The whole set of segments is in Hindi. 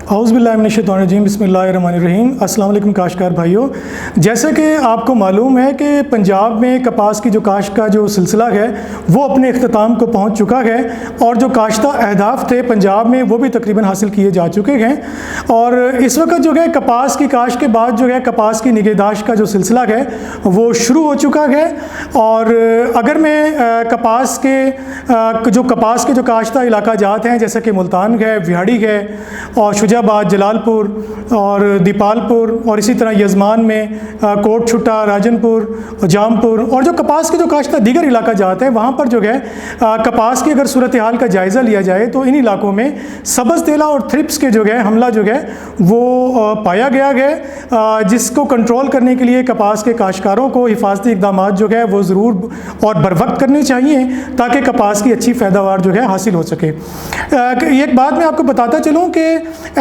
औज़ुबिल्लाहिमिनश्शैतानिर्रजीम बिस्मिल्लाहिर्रहमानिर्रहीम। अस्सलाम वालेकुम काश्तकार भाइयों, जैसे कि आपको मालूम है कि पंजाब में कपास की जो काश्त का जो सिलसिला है वो अपने अख्ताम को पहुंच चुका है और जो काश्ता अहदाफ थे पंजाब में वो भी तकरीबन हासिल किए जा चुके हैं। और इस वक्त जो है कपास की काश्त के बाद जो है कपास की निगहदाश्त का जो सिलसिला है वो शुरू हो चुका है। और अगर मैं कपास के जो काश्ता इलाका जात हैं जैसे कि मुल्तान है, विहाड़ी है और शुजाबाद, जलालपुर और दीपालपुर और इसी तरह यजमान में कोट छुट्टा, राजनपुर, जामपुर और जो कपास के जो काश्ता दीगर इलाका जाते हैं वहाँ पर जो है कपास की अगर सूरत हाल का जायज़ा लिया जाए तो इन इलाकों में सब्ज़ तेला और थ्रिप्स के जो है हमला जो है वो पाया गया है, जिसको कंट्रोल करने के लिए कपास के काश्तकारों को हिफाजती इक़दाम जो है वो ज़रूर और बर वक्त करने चाहिए ताकि कपास की अच्छी पैदावार जो है हासिल हो सके। एक बात मैं आपको बताता चलूँ कि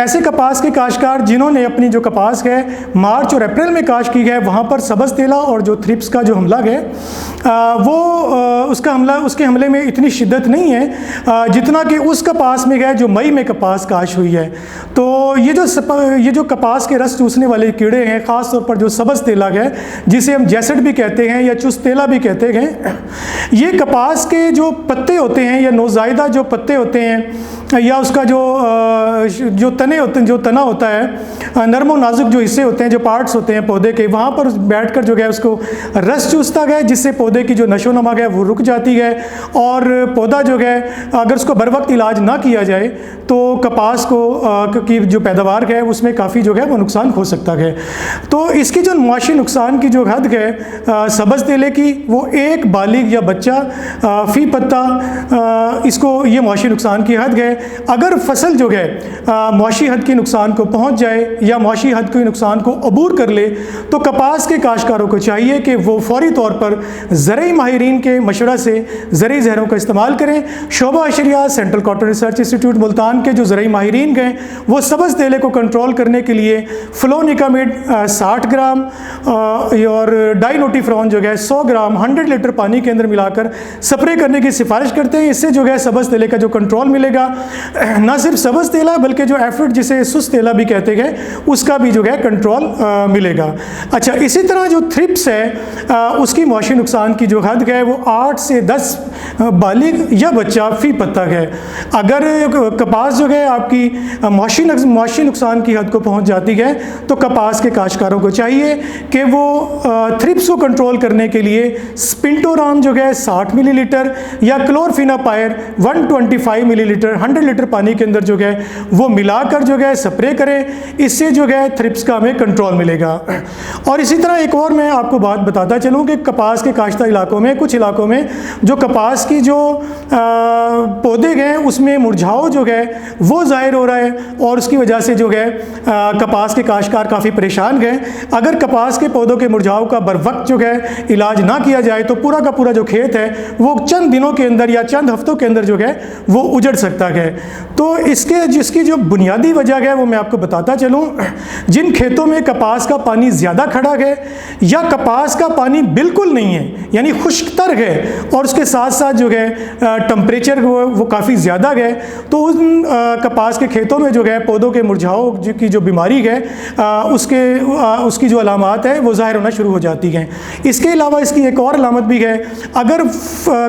ऐसे कपास के काश्तकार जिन्होंने अपनी जो कपास है मार्च और अप्रैल में काश्त की है वहाँ पर सब्ज़ तेला और जो थ्रिप्स का जो हमला है उसके हमले में इतनी शिद्दत नहीं है जितना कि उस कपास में है जो मई में कपास काश्त हुई है। तो ये जो कपास के रस चूसने वाले कीड़े हैं, ख़ास तौर पर जो सब्ज़ तेला है जिसे हम जैसेड भी कहते हैं या चुस्त तेला भी कहते हैं, ये कपास के जो पत्ते होते हैं या नौज़ायदा जो पत्ते होते हैं या उसका जो तना होता है, नरम और नाजुक जो हिस्से होते हैं, जो पार्ट्स होते हैं पौधे के, वहाँ पर बैठकर जो है उसको रस चूसता है जिससे पौधे की जो नशो नमा है वो रुक जाती है। और पौधा जो है अगर उसको बर वक्त इलाज ना किया जाए तो कपास की जो पैदावार है उसमें काफ़ी जो है वो नुकसान हो सकता है। तो इसकी जो मुआशी नुकसान की जो हद है सब्ज़ तेले की वो एक बालिग या बच्चा फ़ी पत्ता इसको ये मुआशी नुकसान की हद है। अगर फसल जो है मुआशी हद की नुकसान को पहुंच जाए या मुआशी हद के नुकसान को अबूर कर ले तो कपास के काश्तकारों को चाहिए कि वो फौरी तौर पर ज़रई माहिरीन के मशवरा से ज़रई ज़हरों का इस्तेमाल करें। शोबा अशरिया central cotton research institute Multan के जो ज़रई माहिरीन गए वो सब्ज़ तेले को कंट्रोल करने के लिए फ्लोनिकामिड 60 ग्राम और डाइनोटिफ्रॉन जो है 100 ग्राम 100 लीटर पानी के अंदर मिलाकर स्प्रे करने की सिफारिश करते हैं। इससे जो है सब्ज़ तेले का जो कंट्रोल मिलेगा, ना सिर्फ सब्ज़ तेला बल्कि जो एफिड जिसे सुस्त तेला भी कहते हैं उसका भी जो है कंट्रोल मिलेगा। अच्छा, इसी तरह जो थ्रिप्स है उसकी मुआशी नुकसान की जो हद है वो 8 से 10 बालिग या बच्चा फ़ी पत्ता है। अगर कपास जो है आपकी मुआशी नुकसान की हद को पहुंच जाती है तो कपास के काश्तकारों को चाहिए कि वो थ्रिप्स को कंट्रोल करने के लिए स्पिंटोराम जो है 60 मिलीलीटर या क्लोरफिनापायर 125 मिलीलीटर 100 लीटर पानी के अंदर जो है वो मिलाकर जो है स्प्रे करें। इससे जो है थ्रिप्स का हमें कंट्रोल मिलेगा। और इसी तरह एक और मैं आपको बात बताता चलूँ कि कपास के काश्ता इलाकों में कुछ इलाकों में जो कपास की जो पौधे हैं उसमें मुरझाव जो है वो ज़ाहिर हो रहा है और उसकी वजह से जो है कपास के काश्तकार काफ़ी परेशान हैं। अगर कपास के पौधों के मुरझाव का बर वक्त जो है इलाज ना किया जाए तो पूरा का पूरा जो खेत है वो चंद दिनों के अंदर या चंद हफ्तों के अंदर जो है वो उजड़ सकता है। तो जिसकी जो बुनियादी वजह है वो मैं आपको बताता चलूँ। जिन खेतों में कपास का पानी ज़्यादा खड़ा है या कपास का पानी बिल्कुल नहीं है यानी खुश्कतर है और उसके साथ साथ जो है टेम्परेचर वो काफ़ी ज़्यादा है, तो उन कपास के खेतों में जो है पौधों के मुरझाव की जो बीमारी है उसकी जो अलामत है वो ज़ाहिर होना शुरू हो जाती हैं। इसके अलावा इसकी एक और अलामत भी है, अगर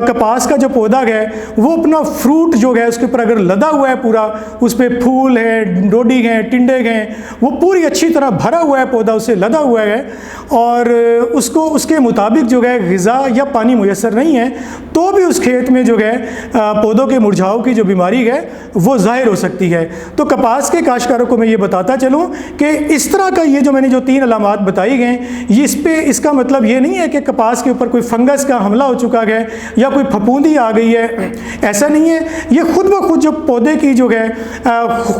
कपास का जो पौधा है वो अपना फ्रूट जो है उसके ऊपर अगर लदा हुआ है पूरा, उस पर फूल है, डोडी हैं, टिंडे हैं, वो पूरी अच्छी तरह भरा हुआ है पौधा, उससे लदा हुआ है और उसको उसके मुताबिक जो है ग़िज़ा या पानी मुयस्सर नहीं है तो भी उस खेत में जो है पौधों के मुरझाव की जो बीमारी है वो ज़ाहिर हो सकती है। तो कपास के काश्तकारों को मैं ये बताता चलूँ कि इस तरह का ये जो मैंने जो 3 अलामात बताई गए इसका मतलब ये नहीं है कि कपास के ऊपर कोई फंगस का हमला हो चुका है या कोई फफूंदी आ गई है, ऐसा नहीं है। ये खुद ब खुद जो पौधे की जो है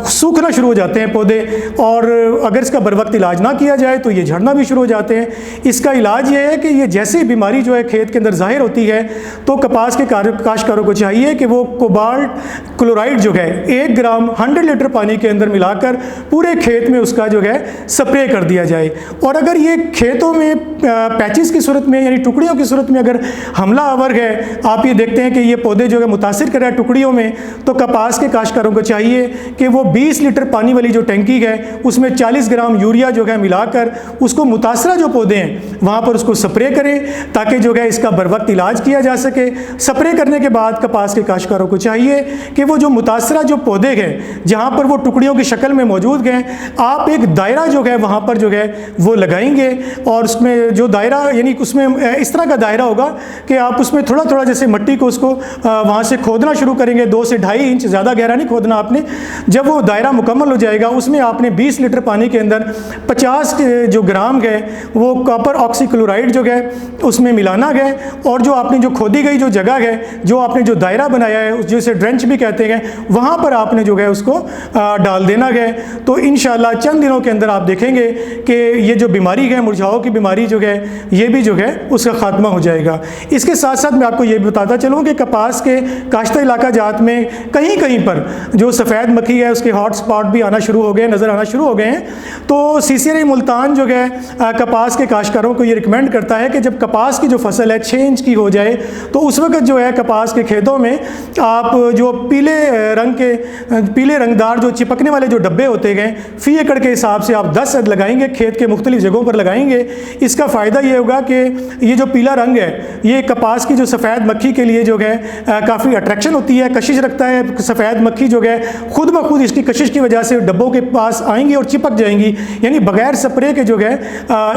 सूखना शुरू हो जाते हैं पौधे और अगर इसका बर वक्त इलाज ना किया जाए तो ये झड़ना भी शुरू हो जाते हैं। इसका इलाज ये है कि ये जैसे बीमारी जो है खेत के अंदर ज़ाहिर होती है तो कपास के काश्तकारों को चाहिए कि वो कोबाल्ट क्लोराइड जो है 1 ग्राम 100 लीटर पानी के अंदर मिलाकर पूरे खेत में उसका जो है स्प्रे कर दिया जाए। और अगर ये खेतों में पैचेस की सूरत में यानी टुकड़ियों की सूरत में अगर हमला आवर है, आप ये देखते हैं कि ये पौधे जो है मुतासिर कर रहा है टुकड़ियों में, तो कपास कपास के काश्तकारों को चाहिए कि वो 20 लीटर पानी वाली जो टंकी है उसमें 40 ग्राम यूरिया जो है मिलाकर उसको मुतासरा जो पौधे हैं वहाँ पर उसको स्प्रे करें ताकि जो है इसका बर वक्त इलाज किया जा सके। स्प्रे करने के बाद कपास के काश्तकारों को चाहिए कि वो जो मुतासरा जो पौधे हैं जहाँ पर वो टुकड़ियों की शक्ल में मौजूद हैं, आप एक दायरा जो है वहाँ पर जो है वो लगाएंगे और उसमें जो दायरा यानी उसमें इस तरह का दायरा होगा कि आप उसमें थोड़ा थोड़ा जैसे मट्टी को उसको वहाँ से खोदना शुरू करेंगे, 2 से 2.5 इंच, ज़्यादा गहरा नहीं खोदना आपने। जब वो दायरा मुकम्मल हो जाएगा उसमें आपने 20 लीटर पानी के अंदर 50 जो ग्राम है वो कॉपर ऑक्सीक्लोराइड जो है उसमें मिलाना है और जो आपने जो खोदी गई जो जगह है, जो आपने जो दायरा बनाया है जिसे ड्रेंच भी कहते हैं, वहाँ पर आपने जो है उसको डाल देना है। तो इंशाल्लाह चंद दिनों के अंदर आप देखेंगे कि ये जो बीमारी है, मुरझाओं की बीमारी जो है, ये भी जो है उसका खात्मा हो जाएगा। इसके साथ साथ मैं आपको ये भी बताता चलूँ कि कपास के काश्त इलाका जात में कहीं कहीं पर जो सफ़ेद मक्खी है उसके हॉट स्पॉट भी आना शुरू हो गए, नज़र आना शुरू हो गए हैं। तो CCRI मुल्तान जो है कपास के काश्तकारों को ये रिकमेंड करता है कि जब कपास की जो फसल है 6 इंच की हो जाए तो उस वक्त जो है कपास के खेतों में आप जो पीले रंगदार जो चिपकने वाले जो डब्बे होते हैं फी एकड़ के हिसाब से आप 10 अद लगाएंगे, खेत के मुख्तलिफ जगहों पर लगाएंगे। इसका फ़ायदा ये होगा कि ये जो पीला रंग है ये कपास की जो सफ़ेद मक्खी के लिए जो है काफ़ी अट्रैक्शन होती है, कशिश रखता है। सफ़ेद मक्खी जो है खुद ब खुद इसकी कशिश की वजह से डब्बों के पास आएंगी और चिपक जाएंगी, यानी बगैर स्प्रे के जो है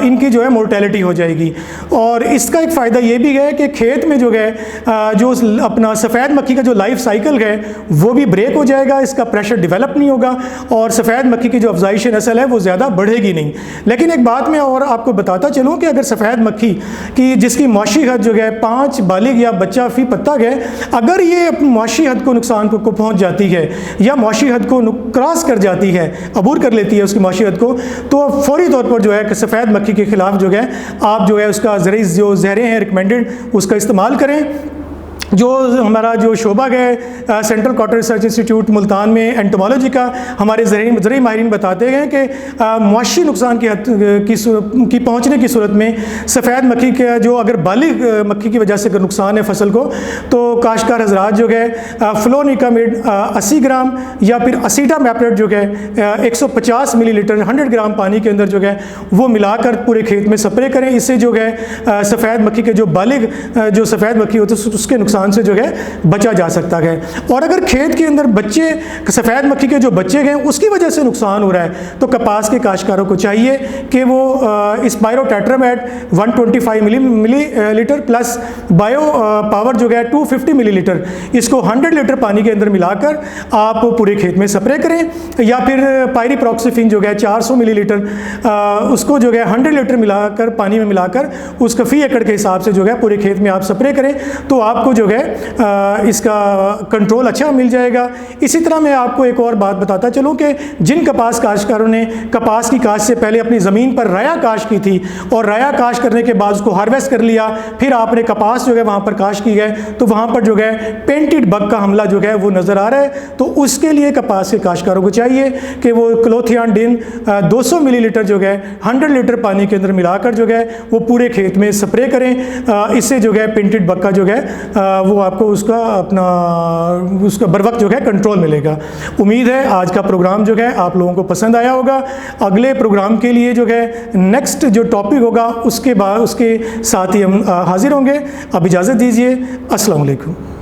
इनकी जो है मोर्टेलिटी हो जाएगी। और इसका एक फ़ायदा ये भी है कि खेत में जो है जो अपना सफ़ेद मक्खी का जो लाइफ साइकिल है वो भी ब्रेक हो जाएगा, इसका प्रेशर डेवलप नहीं होगा और सफ़ेद मक्खी की जो अफजाइश नस्ल है वो ज़्यादा बढ़ेगी नहीं। लेकिन एक बात मैं और आपको बताता चलूँ कि अगर सफ़ेद मक्खी की जिसकी मुआशी हद जो है 5 बालिग या बच्चा फ़ी पत्ता है, अगर ये मुआशी हद को नुकसान को पहुँच जाती है या मुआशी हद को क्रॉस कर जाती है, अबूर कर लेती है उसकी मुआशी हद को, तो फौरी तौर पर जो है सफ़ेद मक्खी के ख़िलाफ़ जो है आप जो है उसका ज़रूरी जो जहरें हैं रिकमेंडेड उसका इस्तेमाल करें। जो हमारा जो शोबा है central cotton research institute Multan में एंटोमोलॉजी का, हमारे ज़रूरी माहिरीन बताते हैं कि मुआशी नुकसान की हद की पहुँचने की सूरत में सफ़ेद मक्खी के जो अगर बालिग मक्खी की वजह से अगर नुकसान है फसल को, तो काश्तकार हजरात जो है फ्लोनिकामिड 80 ग्राम या फिर असीटामैप्रेट जो है 150 मिलीलीटर 100 ग्राम पानी के अंदर जो है वो मिलाकर पूरे खेत में स्प्रे करें। इससे जो है सफ़ेद मक्खी के जो बालिग जो सफ़ेद मक्खी होती है उसके नुकसान से जो है बचा जा सकता है। और अगर खेत के अंदर बच्चे सफ़ेद मक्खी के जो बच्चे हैं उसकी वजह से नुकसान हो रहा है तो कपास के काश्तकारों को चाहिए कि वो स्पायरोटेट्रामेट 125 मिलीलीटर प्लस बायो पावर जो है 250 मिलीलीटर, इसको 100 लीटर पानी के अंदर मिलाकर आप पूरे खेत में स्प्रे करें। या फिर पायरीप्रॉक्सीफिन जो है 400 मिलीलीटर उसको जो है 100 लीटर मिलाकर पानी में मिलाकर उसका फ़ी एकड़ के हिसाब से जो है पूरे खेत में आप स्प्रे करें तो आपको जो है इसका कंट्रोल अच्छा मिल जाएगा। इसी तरह मैं आपको एक और बात बताता चलूँ कि जिन कपास काश्तकारों ने कपास की काश्त से पहले अपनी ज़मीन पर राया काश्त की थी और राया काश्त करने के बाद उसको हार्वेस्ट कर लिया, फिर आपने कपास जो है वहाँ पर काश्त की है तो वहाँ पर जो है पेंटेड बग का हमला जो है वो नज़र आ रहा है। तो उसके लिए कपास के काश्तकारों को चाहिए कि वो क्लोथियानडिन 200 मिलीलीटर जो है 100 लीटर पानी के अंदर मिलाकर जो है वो पूरे खेत में स्प्रे करें। इससे जो है पेंटेड बग का जो है वो आपको उसका बर वक्त जो है कंट्रोल मिलेगा। उम्मीद है आज का प्रोग्राम जो है आप लोगों को पसंद आया होगा। अगले प्रोग्राम के लिए जो है नेक्स्ट जो टॉपिक होगा उसके साथ ही हम हाजिर होंगे। अब इजाज़त दीजिए। अस्सलाम वालेकुम।